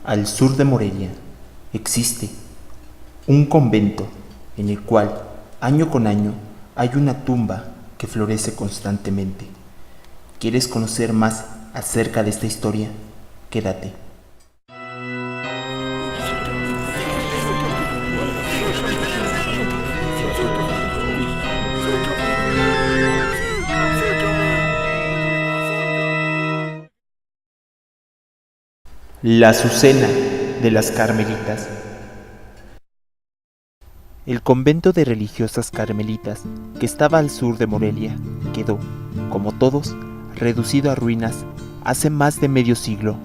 Al sur de Morelia existe un convento en el cual año con año hay una tumba que florece constantemente. ¿Quieres conocer más acerca de esta historia? Quédate. La Azucena de las Carmelitas. El convento de religiosas carmelitas, que estaba al sur de Morelia, quedó, como todos, reducido a ruinas hace más de medio siglo.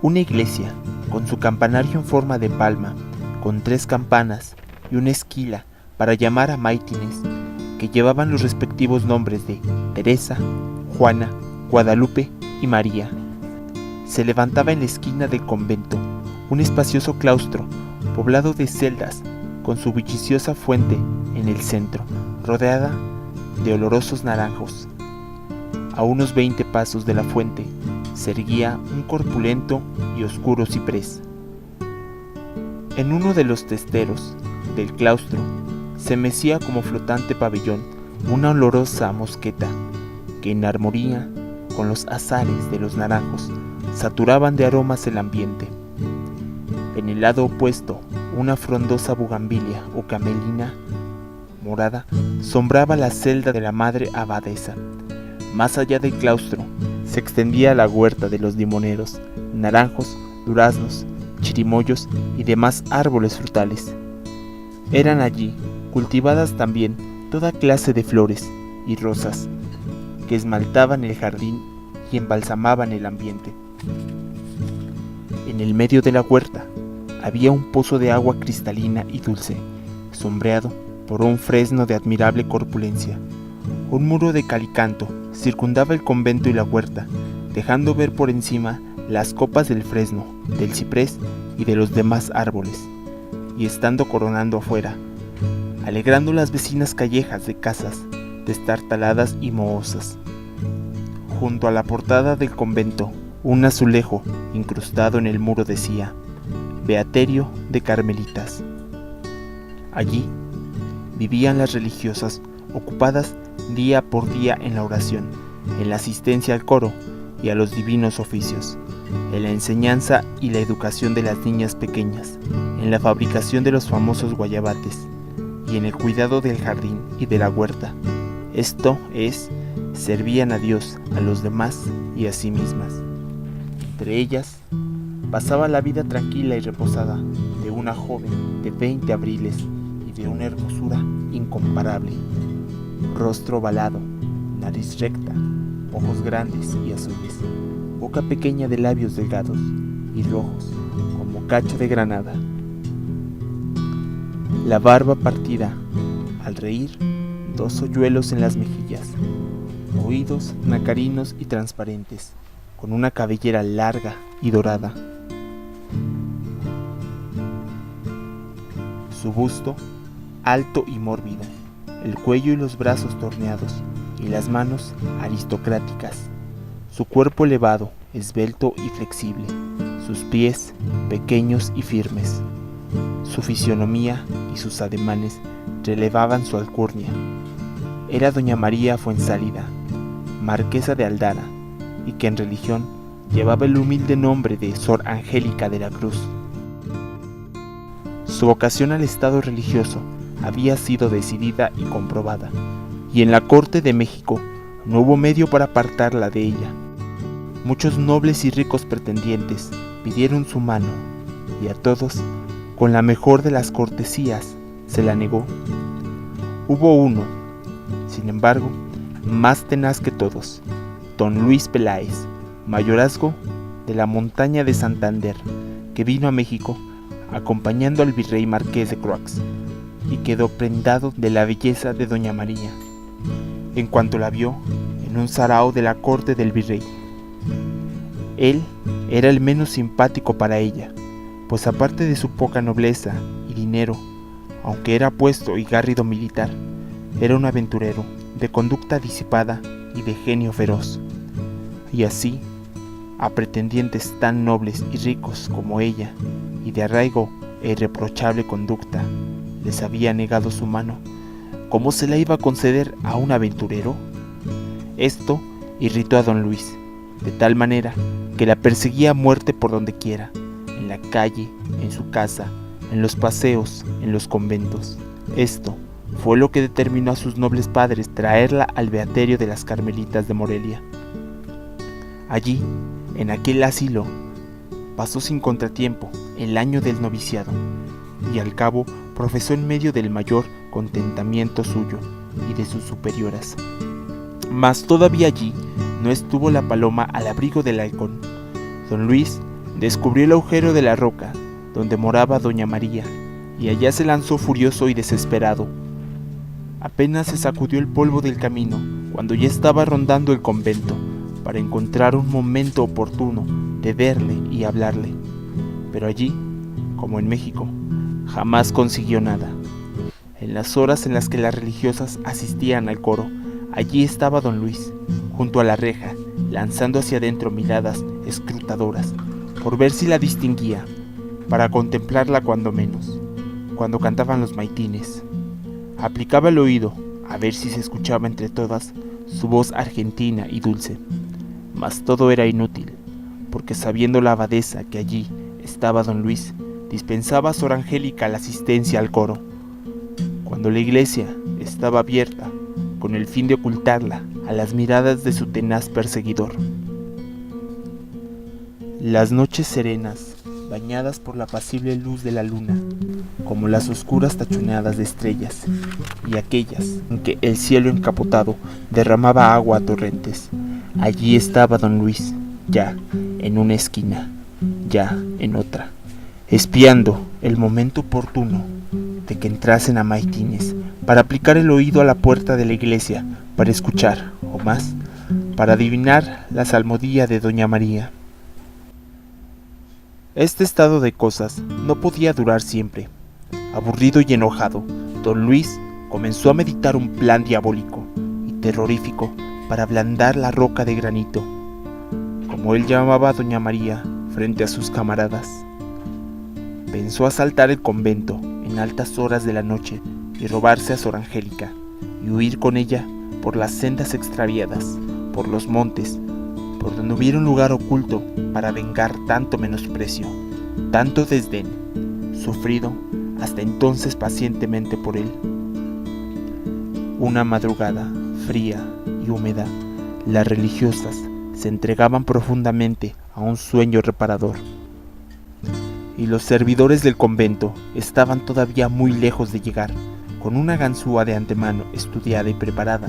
Una iglesia, con su campanario en forma de palma, con 3 campanas y una esquila para llamar a maitines, que llevaban los respectivos nombres de Teresa, Juana, Guadalupe y María. Se levantaba en la esquina del convento un espacioso claustro poblado de celdas, con su bulliciosa fuente en el centro, rodeada de olorosos naranjos. A unos 20 pasos de la fuente se erguía un corpulento y oscuro ciprés. En uno de los testeros del claustro se mecía como flotante pabellón una olorosa mosqueta que, en armonía con los azares de los naranjos, saturaban de aromas el ambiente. En el lado opuesto, una frondosa bugambilia o camelina morada sombraba la celda de la madre abadesa. Más allá del claustro se extendía la huerta de los limoneros, naranjos, duraznos, chirimoyos y demás árboles frutales. Eran allí cultivadas también toda clase de flores y rosas que esmaltaban el jardín y embalsamaban el ambiente. En el medio de la huerta había un pozo de agua cristalina y dulce, sombreado por un fresno de admirable corpulencia. Un muro de calicanto circundaba el convento y la huerta, dejando ver por encima las copas del fresno, del ciprés y de los demás árboles, y estando coronando afuera, alegrando las vecinas callejas de casas destartaladas y mohosas. Junto a la portada del convento, un azulejo incrustado en el muro decía: Beaterio de Carmelitas. Allí vivían las religiosas, ocupadas día por día en la oración, en la asistencia al coro y a los divinos oficios, en la enseñanza y la educación de las niñas pequeñas, en la fabricación de los famosos guayabates y en el cuidado del jardín y de la huerta. Esto es, servían a Dios, a los demás y a sí mismas. Entre ellas pasaba la vida tranquila y reposada de una joven de 20 abriles y de una hermosura incomparable. Rostro ovalado, nariz recta, ojos grandes y azules, boca pequeña de labios delgados y rojos como cacho de granada. La barba partida, al reír, 2 hoyuelos en las mejillas, oídos nacarinos y transparentes, con una cabellera larga y dorada. Su busto, alto y mórbido, el cuello y los brazos torneados, y las manos aristocráticas. Su cuerpo elevado, esbelto y flexible, sus pies pequeños y firmes. Su fisionomía y sus ademanes relevaban su alcurnia. Era doña María Fuensálida, marquesa de Aldara, y que en religión llevaba el humilde nombre de Sor Angélica de la Cruz. Su vocación al estado religioso había sido decidida y comprobada, y en la corte de México no hubo medio para apartarla de ella. Muchos nobles y ricos pretendientes pidieron su mano, y a todos, con la mejor de las cortesías, se la negó. Hubo uno, sin embargo, más tenaz que todos, don Luis Peláez, mayorazgo de la montaña de Santander, que vino a México acompañando al virrey marqués de Croix, y quedó prendado de la belleza de doña María, en cuanto la vio en un sarao de la corte del virrey. Él era el menos simpático para ella, pues aparte de su poca nobleza y dinero, aunque era puesto y garrido militar, era un aventurero de conducta disipada y de genio feroz. Y así, a pretendientes tan nobles y ricos como ella, y de arraigo e irreprochable conducta, les había negado su mano, ¿cómo se la iba a conceder a un aventurero? Esto irritó a don Luis, de tal manera que la perseguía a muerte por donde quiera, en la calle, en su casa, en los paseos, en los conventos. Esto fue lo que determinó a sus nobles padres traerla al beaterio de las Carmelitas de Morelia. Allí, en aquel asilo, pasó sin contratiempo el año del noviciado, y al cabo profesó en medio del mayor contentamiento suyo y de sus superioras. Mas todavía allí no estuvo la paloma al abrigo del halcón. Don Luis descubrió el agujero de la roca donde moraba doña María, y allá se lanzó furioso y desesperado. Apenas se sacudió el polvo del camino cuando ya estaba rondando el convento para encontrar un momento oportuno de verle y hablarle. Pero allí, como en México, jamás consiguió nada. En las horas en las que las religiosas asistían al coro, allí estaba don Luis, junto a la reja, lanzando hacia adentro miradas escrutadoras, por ver si la distinguía, para contemplarla cuando menos, cuando cantaban los maitines. Aplicaba el oído, a ver si se escuchaba entre todas su voz argentina y dulce. Mas todo era inútil, porque sabiendo la abadesa que allí estaba don Luis, dispensaba a Sor Angélica la asistencia al coro. Cuando la iglesia estaba abierta, con el fin de ocultarla a las miradas de su tenaz perseguidor. Las noches serenas, bañadas por la apacible luz de la luna, como las oscuras tachonadas de estrellas, y aquellas en que el cielo encapotado derramaba agua a torrentes, allí estaba don Luis, ya en una esquina, ya en otra, espiando el momento oportuno de que entrasen a maitines, para aplicar el oído a la puerta de la iglesia, para escuchar, o más, para adivinar la salmodía de doña María. Este estado de cosas no podía durar siempre. Aburrido y enojado, don Luis comenzó a meditar un plan diabólico y terrorífico para ablandar la roca de granito, como él llamaba a doña María frente a sus camaradas. Pensó asaltar el convento en altas horas de la noche y robarse a Sor Angélica y huir con ella por las sendas extraviadas, por los montes, por donde hubiera un lugar oculto para vengar tanto menosprecio, tanto desdén, sufrido hasta entonces pacientemente por él. Una madrugada fría y húmeda, las religiosas se entregaban profundamente a un sueño reparador, y los servidores del convento estaban todavía muy lejos de llegar. Con una ganzúa de antemano estudiada y preparada,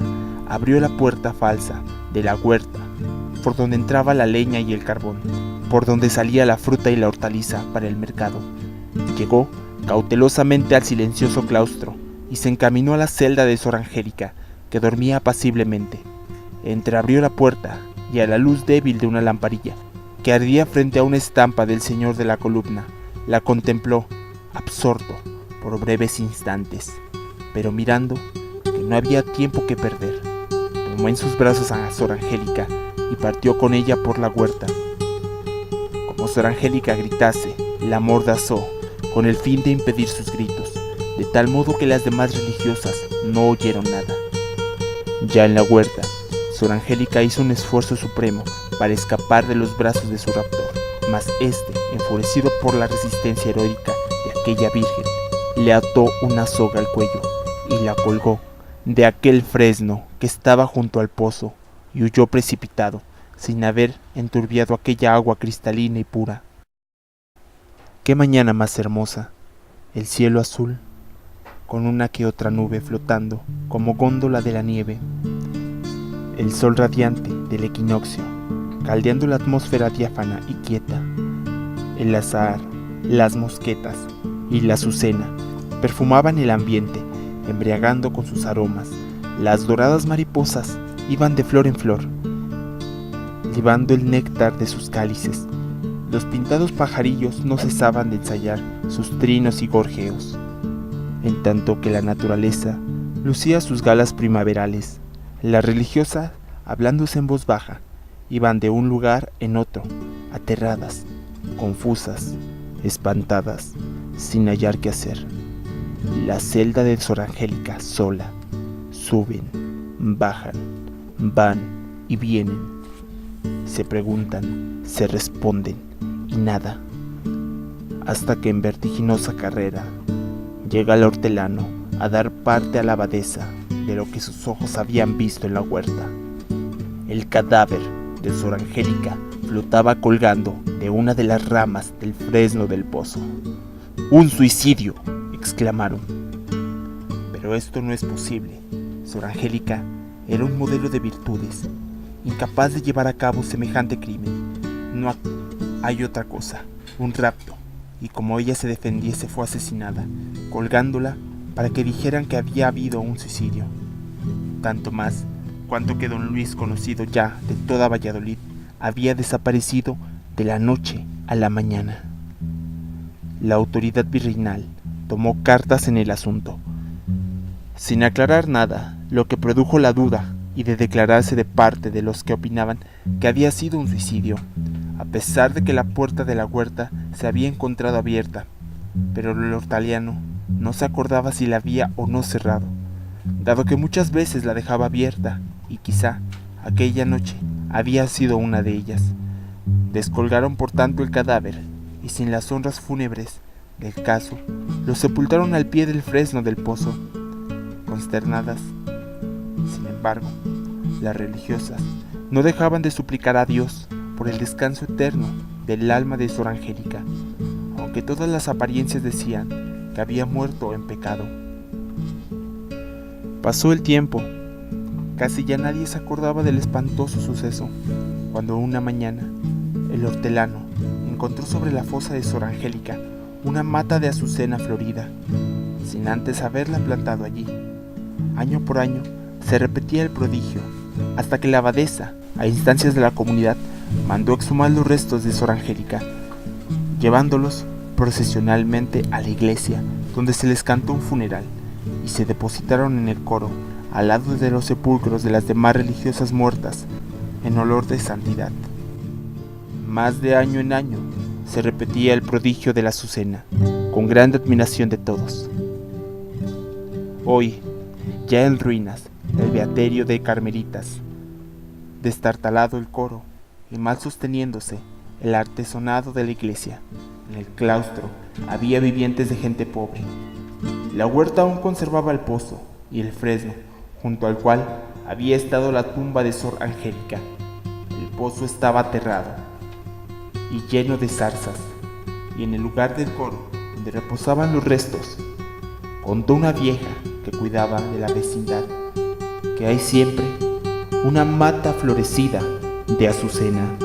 abrió la puerta falsa de la huerta, por donde entraba la leña y el carbón, por donde salía la fruta y la hortaliza para el mercado. Llegó cautelosamente al silencioso claustro y se encaminó a la celda de Sor Angélica, que dormía apaciblemente. Entreabrió la puerta y a la luz débil de una lamparilla que ardía frente a una estampa del Señor de la Columna, la contempló, absorto, por breves instantes, pero mirando que no había tiempo que perder, tomó en sus brazos a Sor Angélica y partió con ella por la huerta. Como Sor Angélica gritase, la amordazó con el fin de impedir sus gritos, de tal modo que las demás religiosas no oyeron nada. Ya en la huerta, Sor Angélica hizo un esfuerzo supremo para escapar de los brazos de su raptor, mas este, enfurecido por la resistencia heroica de aquella virgen, le ató una soga al cuello y la colgó de aquel fresno que estaba junto al pozo, y huyó precipitado, sin haber enturbiado aquella agua cristalina y pura. Qué mañana más hermosa, el cielo azul, con una que otra nube flotando como góndola de la nieve, el sol radiante del equinoccio, caldeando la atmósfera diáfana y quieta, el azahar, las mosquetas y la azucena perfumaban el ambiente, embriagando con sus aromas. Las doradas mariposas iban de flor en flor, libando el néctar de sus cálices. Los pintados pajarillos no cesaban de ensayar sus trinos y gorjeos, en tanto que la naturaleza lucía sus galas primaverales. La religiosa, hablándose en voz baja, Iban de un lugar en otro, aterradas, confusas, espantadas, sin hallar qué hacer. La celda de Sor Angélica sola. Suben, bajan, van y vienen. Se preguntan, se responden y nada. Hasta que en vertiginosa carrera llega el hortelano a dar parte a la abadesa de lo que sus ojos habían visto en la huerta. El cadáver de Sor Angélica flotaba colgando de una de las ramas del fresno del pozo. ¡Un suicidio!, exclamaron. Pero esto no es posible. Sor Angélica era un modelo de virtudes, incapaz de llevar a cabo semejante crimen. No hay otra cosa, un rapto, y como ella se defendiese fue asesinada, colgándola para que dijeran que había habido un suicidio. Tanto más cuanto que don Luis, conocido ya de toda Valladolid, había desaparecido de la noche a la mañana. La autoridad virreinal tomó cartas en el asunto, sin aclarar nada, lo que produjo la duda y de declararse de parte de los que opinaban que había sido un suicidio, a pesar de que la puerta de la huerta se había encontrado abierta, pero el horteliano no se acordaba si la había o no cerrado, dado que muchas veces la dejaba abierta, y quizá aquella noche había sido una de ellas. Descolgaron por tanto el cadáver, y sin las honras fúnebres del caso, lo sepultaron al pie del fresno del pozo. Consternadas, sin embargo, las religiosas no dejaban de suplicar a Dios por el descanso eterno del alma de Sor Angélica, aunque todas las apariencias decían que había muerto en pecado. Pasó el tiempo. Casi ya nadie se acordaba del espantoso suceso, cuando una mañana el hortelano encontró sobre la fosa de Sor Angélica una mata de azucena florida, sin antes haberla plantado allí. Año por año se repetía el prodigio, hasta que la abadesa, a instancias de la comunidad, mandó exhumar los restos de Sor Angélica, llevándolos procesionalmente a la iglesia, donde se les cantó un funeral, y se depositaron en el coro, al lado de los sepulcros de las demás religiosas muertas, en olor de santidad. Más de año en año se repetía el prodigio de la azucena, con gran admiración de todos. Hoy, ya en ruinas, el beaterio de Carmelitas, destartalado el coro y mal sosteniéndose el artesonado de la iglesia, en el claustro había vivientes de gente pobre. La huerta aún conservaba el pozo y el fresno, junto al cual había estado la tumba de Sor Angélica. El pozo estaba aterrado y lleno de zarzas, y en el lugar del coro, donde reposaban los restos, contó una vieja que cuidaba de la vecindad, que hay siempre una mata florecida de azucena.